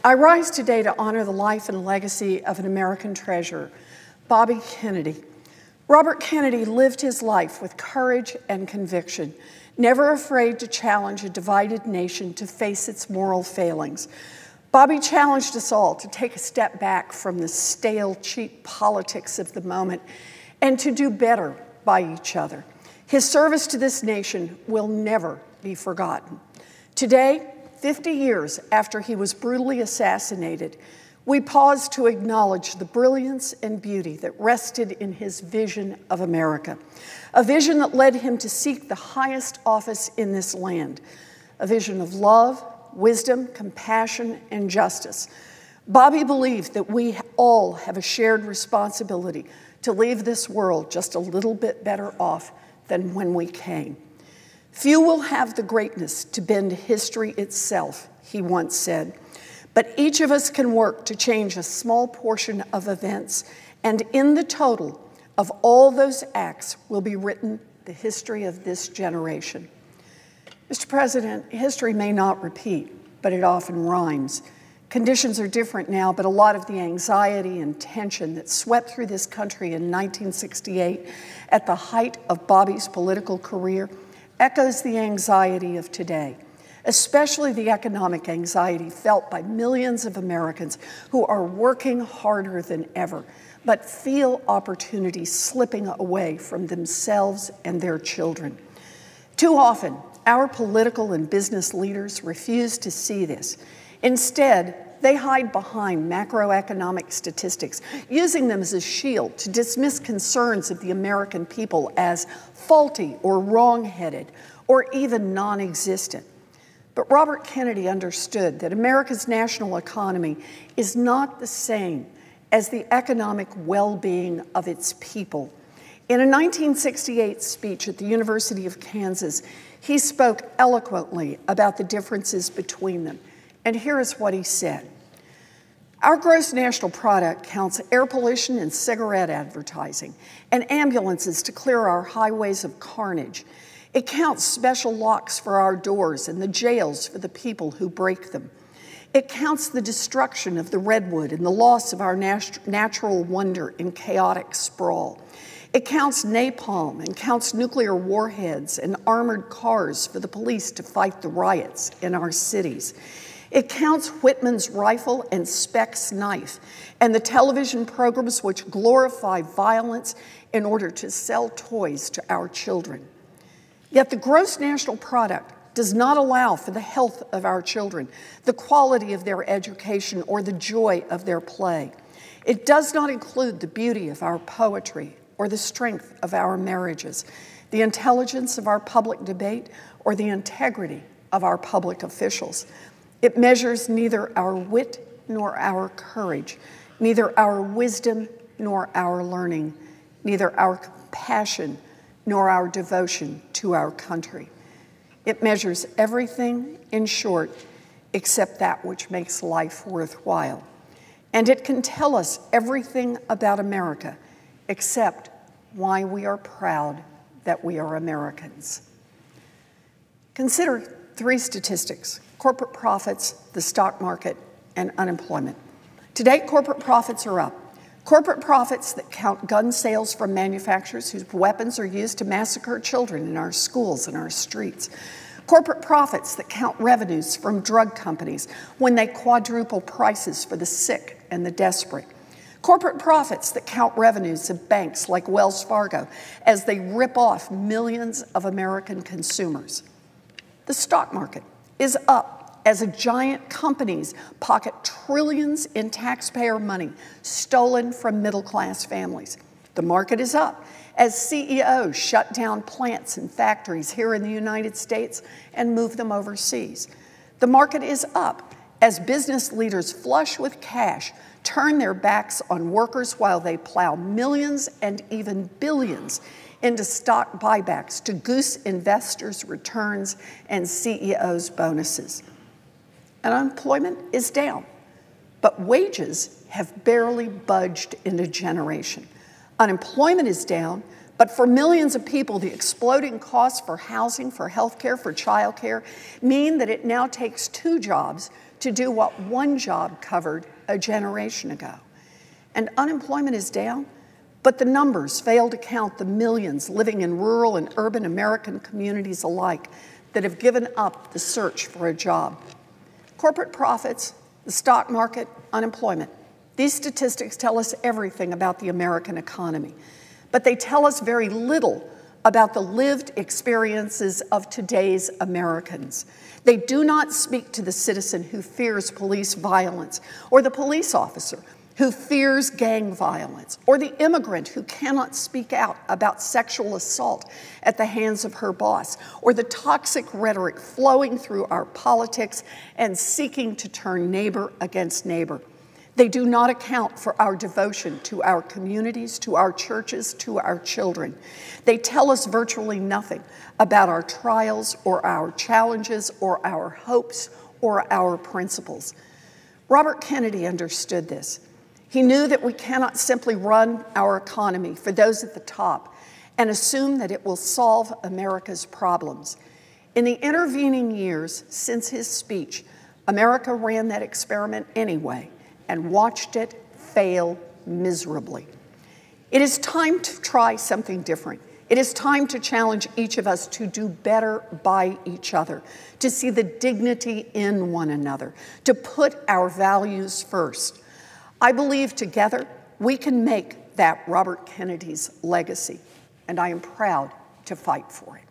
I rise today to honor the life and legacy of an American treasure, Bobby Kennedy. Robert Kennedy lived his life with courage and conviction, never afraid to challenge a divided nation to face its moral failings. Bobby challenged us all to take a step back from the stale, cheap politics of the moment and to do better by each other. His service to this nation will never be forgotten. Today, 50 years after he was brutally assassinated, we pause to acknowledge the brilliance and beauty that rested in his vision of America, a vision that led him to seek the highest office in this land, a vision of love, wisdom, compassion, and justice. Bobby believed that we all have a shared responsibility to leave this world just a little bit better off than when we came. Few will have the greatness to bend history itself, he once said, but each of us can work to change a small portion of events, and in the total of all those acts will be written the history of this generation. Mr. President, history may not repeat, but it often rhymes. Conditions are different now, but a lot of the anxiety and tension that swept through this country in 1968 at the height of Bobby's political career echoes the anxiety of today, especially the economic anxiety felt by millions of Americans who are working harder than ever, but feel opportunities slipping away from themselves and their children. Too often, our political and business leaders refuse to see this. Instead, they hide behind macroeconomic statistics, using them as a shield to dismiss concerns of the American people as faulty or wrong-headed or even non-existent. But Robert Kennedy understood that America's national economy is not the same as the economic well-being of its people. In a 1968 speech at the University of Kansas, he spoke eloquently about the differences between them. And here is what he said. Our gross national product counts air pollution and cigarette advertising and ambulances to clear our highways of carnage. It counts special locks for our doors and the jails for the people who break them. It counts the destruction of the redwood and the loss of our natural wonder in chaotic sprawl. It counts napalm and counts nuclear warheads and armored cars for the police to fight the riots in our cities. It counts Whitman's rifle and Speck's knife and the television programs which glorify violence in order to sell toys to our children. Yet the gross national product does not allow for the health of our children, the quality of their education, or the joy of their play. It does not include the beauty of our poetry or the strength of our marriages, the intelligence of our public debate, or the integrity of our public officials. It measures neither our wit nor our courage, neither our wisdom nor our learning, neither our compassion nor our devotion to our country. It measures everything, in short, except that which makes life worthwhile. And it can tell us everything about America, except why we are proud that we are Americans. Consider three statistics: corporate profits, the stock market, and unemployment. Today, corporate profits are up. Corporate profits that count gun sales from manufacturers whose weapons are used to massacre children in our schools and our streets. Corporate profits that count revenues from drug companies when they quadruple prices for the sick and the desperate. Corporate profits that count revenues of banks like Wells Fargo as they rip off millions of American consumers. The stock market is up as giant companies pocket trillions in taxpayer money stolen from middle-class families. The market is up as CEOs shut down plants and factories here in the United States and move them overseas. The market is up as business leaders flush with cash turn their backs on workers while they plow millions and even billions into stock buybacks to goose investors' returns and CEOs' bonuses. And unemployment is down, but wages have barely budged in a generation. Unemployment is down, but for millions of people, the exploding costs for housing, for health care, for child care mean that it now takes two jobs to do what one job covered a generation ago. And unemployment is down, but the numbers fail to count the millions living in rural and urban American communities alike that have given up the search for a job. Corporate profits, the stock market, unemployment. These statistics tell us everything about the American economy, but they tell us very little about the lived experiences of today's Americans. They do not speak to the citizen who fears police violence, or the police officer who fears gang violence, or the immigrant who cannot speak out about sexual assault at the hands of her boss, or the toxic rhetoric flowing through our politics and seeking to turn neighbor against neighbor. They do not account for our devotion to our communities, to our churches, to our children. They tell us virtually nothing about our trials or our challenges or our hopes or our principles. Robert Kennedy understood this. He knew that we cannot simply run our economy for those at the top and assume that it will solve America's problems. In the intervening years since his speech, America ran that experiment anyway and watched it fail miserably. It is time to try something different. It is time to challenge each of us to do better by each other, to see the dignity in one another, to put our values first. I believe together we can make that Robert Kennedy's legacy, and I am proud to fight for it.